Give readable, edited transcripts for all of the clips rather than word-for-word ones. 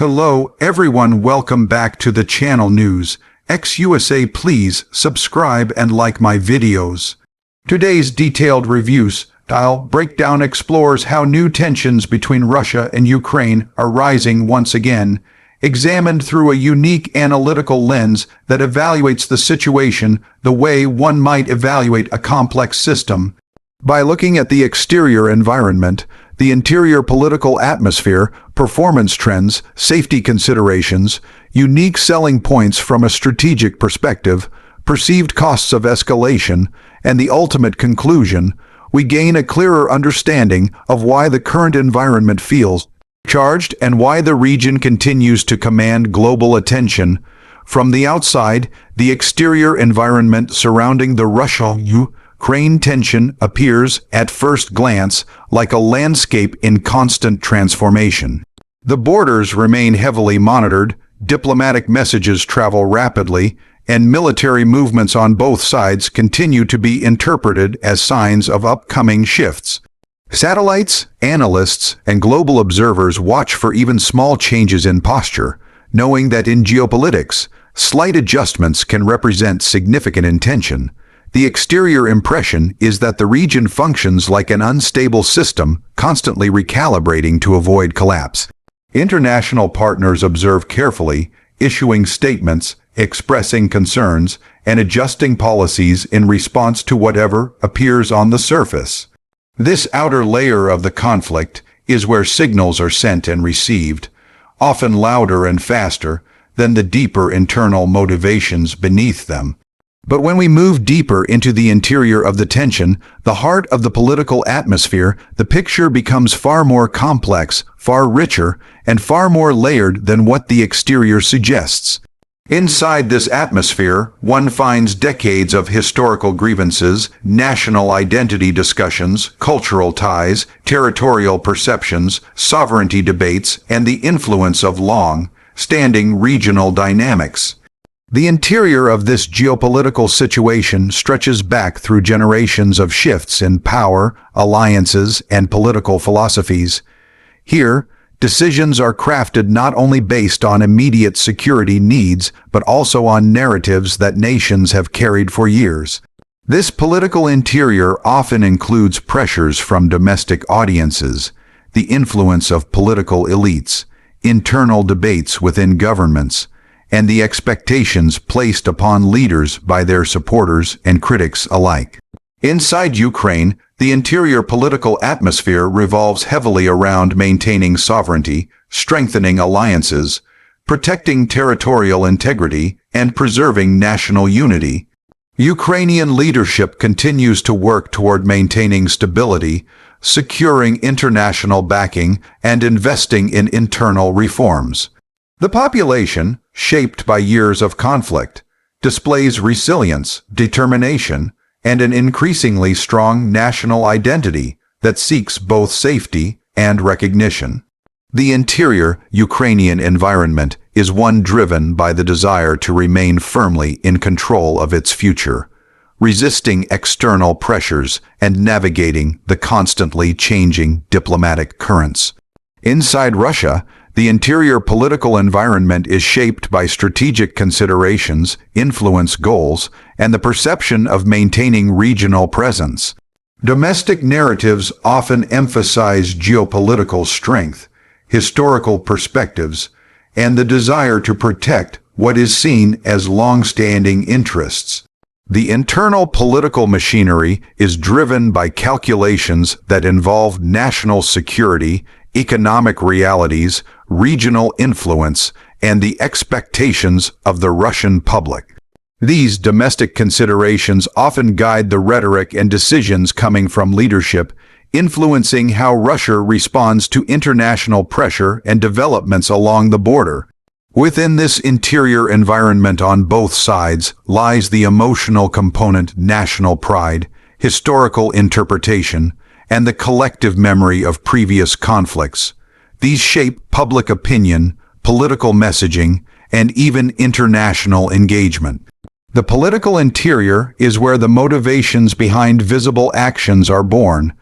Hello everyone, welcome back to the channel NewsX USA. Please subscribe and like my videos. Today's detailed review style breakdown explores how new tensions between Russia and Ukraine are rising once again, examined through a unique analytical lens that evaluates the situation the way one might evaluate a complex system. By looking at the exterior environment, the interior political atmosphere, performance trends, safety considerations, unique selling points from a strategic perspective, perceived costs of escalation, and the ultimate conclusion, we gain a clearer understanding of why the current environment feels charged and why the region continues to command global attention. From the outside, the exterior environment surrounding the Russia-Ukraine tension appears, at first glance, like a landscape in constant transformation. The borders remain heavily monitored, diplomatic messages travel rapidly, and military movements on both sides continue to be interpreted as signs of upcoming shifts. Satellites, analysts, and global observers watch for even small changes in posture, knowing that in geopolitics, slight adjustments can represent significant intention. The exterior impression is that the region functions like an unstable system, constantly recalibrating to avoid collapse. International partners observe carefully, issuing statements, expressing concerns, and adjusting policies in response to whatever appears on the surface. This outer layer of the conflict is where signals are sent and received, often louder and faster than the deeper internal motivations beneath them. But when we move deeper into the interior of the tension, the heart of the political atmosphere, the picture becomes far more complex, far richer, and far more layered than what the exterior suggests. Inside this atmosphere, one finds decades of historical grievances, national identity discussions, cultural ties, territorial perceptions, sovereignty debates, and the influence of long-standing regional dynamics. The interior of this geopolitical situation stretches back through generations of shifts in power, alliances, and political philosophies. Here, decisions are crafted not only based on immediate security needs, but also on narratives that nations have carried for years. This political interior often includes pressures from domestic audiences, the influence of political elites, internal debates within governments, and the expectations placed upon leaders by their supporters and critics alike. Inside Ukraine, the interior political atmosphere revolves heavily around maintaining sovereignty, strengthening alliances, protecting territorial integrity, and preserving national unity. Ukrainian leadership continues to work toward maintaining stability, securing international backing, and investing in internal reforms. The population, shaped by years of conflict, displays resilience, determination, and an increasingly strong national identity that seeks both safety and recognition. The interior Ukrainian environment is one driven by the desire to remain firmly in control of its future, resisting external pressures and navigating the constantly changing diplomatic currents. Inside Russia, the interior political environment is shaped by strategic considerations, influence goals, and the perception of maintaining regional presence. Domestic narratives often emphasize geopolitical strength, historical perspectives, and the desire to protect what is seen as long-standing interests. The internal political machinery is driven by calculations that involve national security, economic realities, regional influence, and the expectations of the Russian public. These domestic considerations often guide the rhetoric and decisions coming from leadership, influencing how Russia responds to international pressure and developments along the border. Within this interior environment on both sides lies the emotional component, national pride, historical interpretation, and the collective memory of previous conflicts. These shape public opinion, political messaging, and even international engagement. The political interior is where the motivations behind visible actions are born,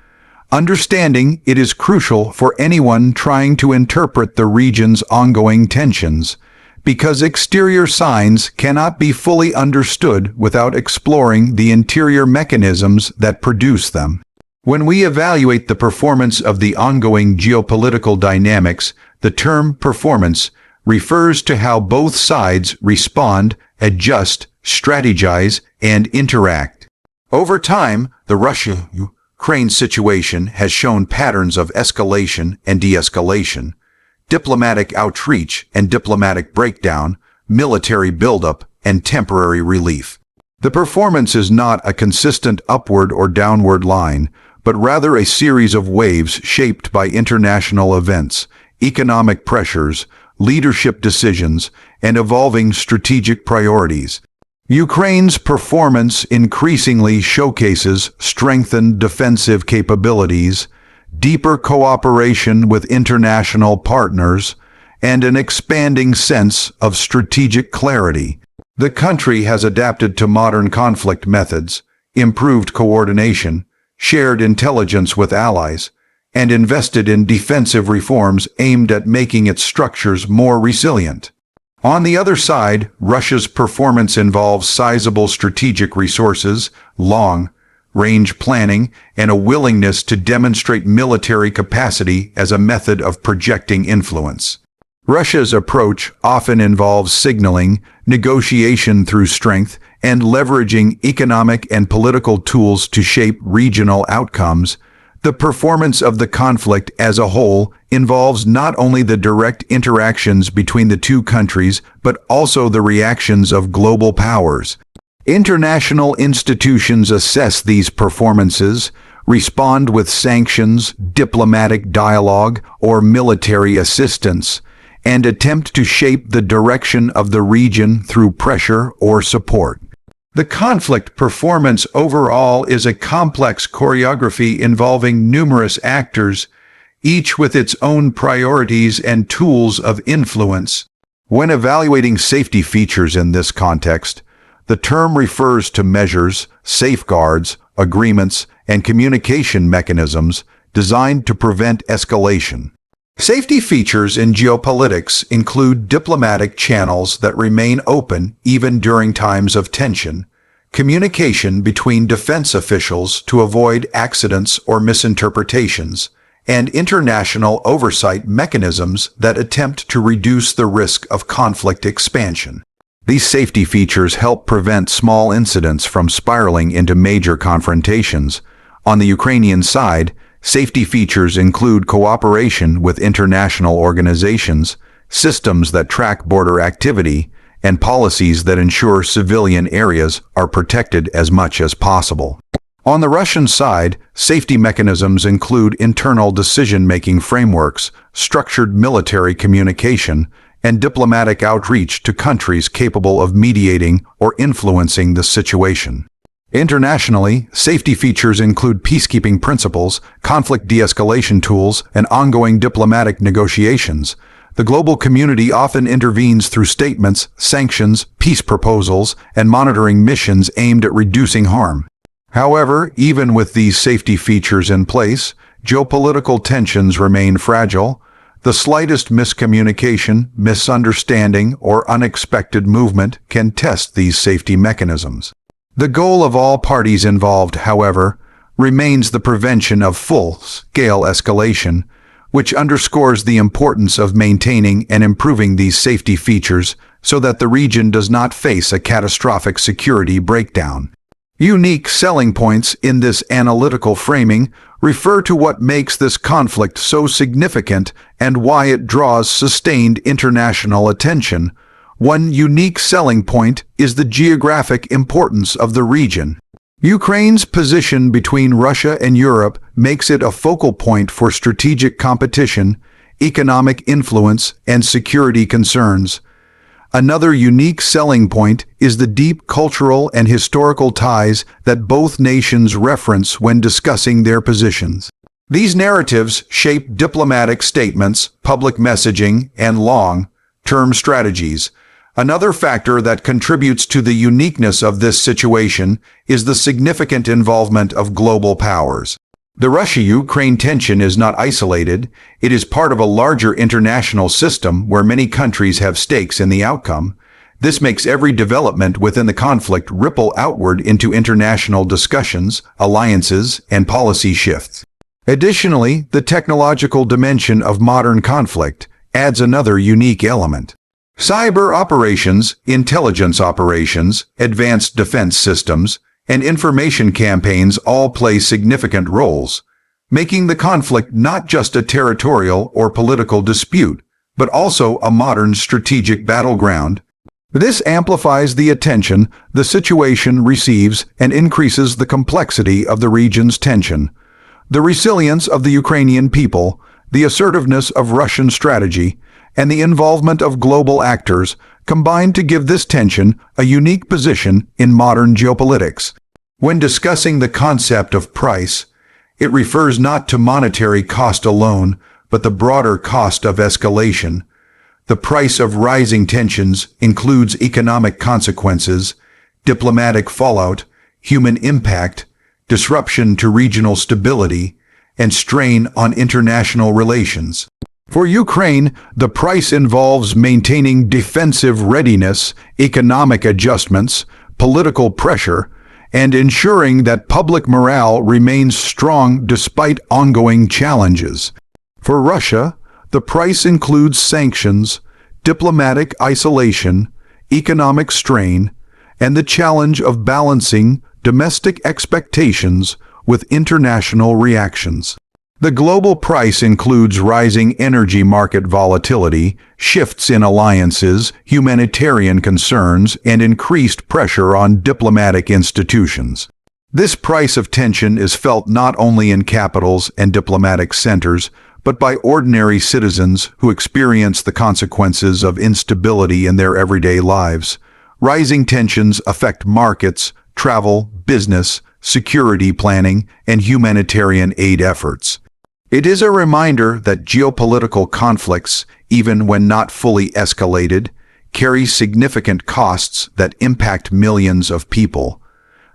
Understanding it is crucial for anyone trying to interpret the region's ongoing tensions, because exterior signs cannot be fully understood without exploring the interior mechanisms that produce them. When we evaluate the performance of the ongoing geopolitical dynamics, the term performance refers to how both sides respond, adjust, strategize, and interact. Over time, the Russia-Ukraine situation has shown patterns of escalation and de-escalation, diplomatic outreach and diplomatic breakdown, military buildup, and temporary relief. The performance is not a consistent upward or downward line, but rather a series of waves shaped by international events, economic pressures, leadership decisions, and evolving strategic priorities. Ukraine's performance increasingly showcases strengthened defensive capabilities, deeper cooperation with international partners, and an expanding sense of strategic clarity. The country has adapted to modern conflict methods, improved coordination, shared intelligence with allies, and invested in defensive reforms aimed at making its structures more resilient. On the other side, Russia's performance involves sizable strategic resources, long-range planning, and a willingness to demonstrate military capacity as a method of projecting influence. Russia's approach often involves signaling, negotiation through strength, and leveraging economic and political tools to shape regional outcomes. The performance of the conflict as a whole involves not only the direct interactions between the two countries, but also the reactions of global powers. International institutions assess these performances, respond with sanctions, diplomatic dialogue, or military assistance, and attempt to shape the direction of the region through pressure or support. The conflict performance overall is a complex choreography involving numerous actors, each with its own priorities and tools of influence. When evaluating safety features in this context, the term refers to measures, safeguards, agreements, and communication mechanisms designed to prevent escalation. Safety features in geopolitics include diplomatic channels that remain open even during times of tension, communication between defense officials to avoid accidents or misinterpretations, and international oversight mechanisms that attempt to reduce the risk of conflict expansion. These safety features help prevent small incidents from spiraling into major confrontations. On the Ukrainian side, safety features include cooperation with international organizations, systems that track border activity, and policies that ensure civilian areas are protected as much as possible. On the Russian side, safety mechanisms include internal decision-making frameworks, structured military communication, and diplomatic outreach to countries capable of mediating or influencing the situation. Internationally, safety features include peacekeeping principles, conflict de-escalation tools, and ongoing diplomatic negotiations. The global community often intervenes through statements, sanctions, peace proposals, and monitoring missions aimed at reducing harm. However, even with these safety features in place, geopolitical tensions remain fragile. The slightest miscommunication, misunderstanding, or unexpected movement can test these safety mechanisms. The goal of all parties involved, however, remains the prevention of full-scale escalation, which underscores the importance of maintaining and improving these safety features so that the region does not face a catastrophic security breakdown. Unique selling points in this analytical framing refer to what makes this conflict so significant and why it draws sustained international attention. One unique selling point is the geographic importance of the region. Ukraine's position between Russia and Europe makes it a focal point for strategic competition, economic influence, and security concerns. Another unique selling point is the deep cultural and historical ties that both nations reference when discussing their positions. These narratives shape diplomatic statements, public messaging, and long-term strategies. Another factor that contributes to the uniqueness of this situation is the significant involvement of global powers. The Russia-Ukraine tension is not isolated. It is part of a larger international system where many countries have stakes in the outcome. This makes every development within the conflict ripple outward into international discussions, alliances, and policy shifts. Additionally, the technological dimension of modern conflict adds another unique element. Cyber operations, intelligence operations, advanced defense systems, and information campaigns all play significant roles, making the conflict not just a territorial or political dispute, but also a modern strategic battleground. This amplifies the attention the situation receives and increases the complexity of the region's tension. The resilience of the Ukrainian people, the assertiveness of Russian strategy, and the involvement of global actors combine to give this tension a unique position in modern geopolitics. When discussing the concept of price, it refers not to monetary cost alone, but the broader cost of escalation. The price of rising tensions includes economic consequences, diplomatic fallout, human impact, disruption to regional stability, and strain on international relations. For Ukraine, the price involves maintaining defensive readiness, economic adjustments, political pressure, and ensuring that public morale remains strong despite ongoing challenges. For Russia, the price includes sanctions, diplomatic isolation, economic strain, and the challenge of balancing domestic expectations with international reactions. The global price includes rising energy market volatility, shifts in alliances, humanitarian concerns, and increased pressure on diplomatic institutions. This price of tension is felt not only in capitals and diplomatic centers, but by ordinary citizens who experience the consequences of instability in their everyday lives. Rising tensions affect markets, travel, business, security planning, and humanitarian aid efforts. It is a reminder that geopolitical conflicts, even when not fully escalated, carry significant costs that impact millions of people.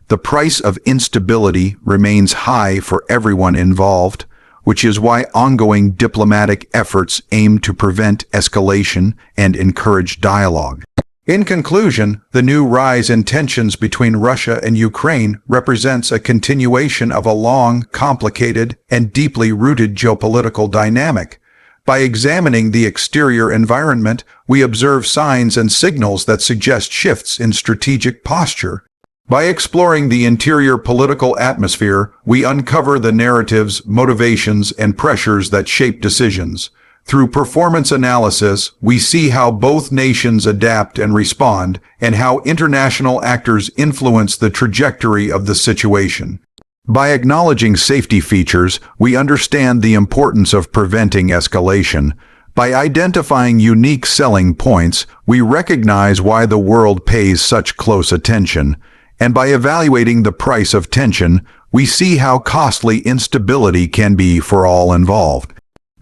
The price of instability remains high for everyone involved, which is why ongoing diplomatic efforts aim to prevent escalation and encourage dialogue. In conclusion, the new rise in tensions between Russia and Ukraine represents a continuation of a long, complicated, and deeply rooted geopolitical dynamic. By examining the exterior environment, we observe signs and signals that suggest shifts in strategic posture. By exploring the interior political atmosphere, we uncover the narratives, motivations, and pressures that shape decisions. Through performance analysis, we see how both nations adapt and respond, and how international actors influence the trajectory of the situation. By acknowledging safety features, we understand the importance of preventing escalation. By identifying unique selling points, we recognize why the world pays such close attention. And by evaluating the price of tension, we see how costly instability can be for all involved.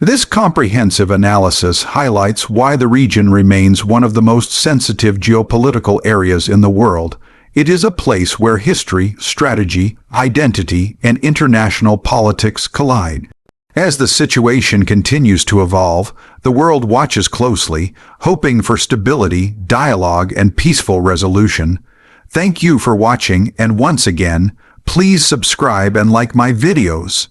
This comprehensive analysis highlights why the region remains one of the most sensitive geopolitical areas in the world. It is a place where history, strategy, identity, and international politics collide. As the situation continues to evolve, the world watches closely, hoping for stability, dialogue, and peaceful resolution. Thank you for watching, and once again, please subscribe and like my videos.